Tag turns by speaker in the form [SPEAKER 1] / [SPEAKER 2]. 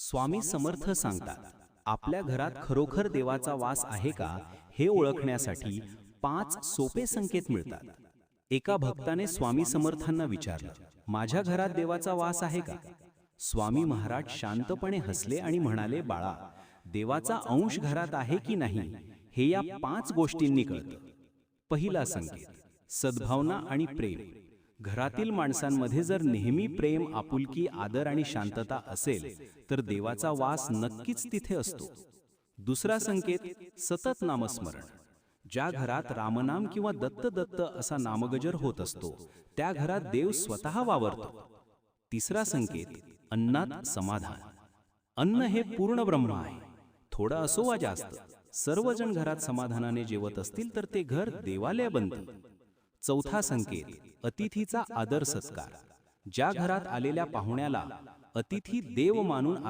[SPEAKER 1] स्वामी समर्थ सांगतात, आपल्या घरात खरोखर देवाचा वास आहे का हे ओळखण्यासाठी 5 सोपे संकेत मिळतात. एका भक्ताने स्वामी समर्थांना विचारलं, माझ्या घरात देवाचा वास आहे का? स्वामी महाराज शांतपणे हसले आणि म्हणाले, बाळा, देवाचा अंश घरात आहे की नाही हे या 5 गोष्टींनी कळतं. पहिला संकेत, सद्भावना आणि प्रेम. घरातील माणसांमध्ये जर नेहमी प्रेम, आपुलकी, आदर आणि शांतता असेल तर देवाचा वास नक्कीच तिथे असतो. दुसरा संकेत, सतत नामस्मरण. ज्या घरात रामनाम किंवा दत्त दत्त असा नामगजर होत असतो त्या घरात देव स्वतः वावरतो. तिसरा संकेत, अन्नात समाधान. अन्न हे पूर्ण ब्रह्म आहे. थोडं असो वा जास्त, सर्वजण घरात समाधानाने जेवत असतील तर ते घर देवालय बनतं. चौथा संकेत, अतिथीचा आदर सत्कार. ज्या घरात आलेल्या पाहुण्याला अतिथी देव मानून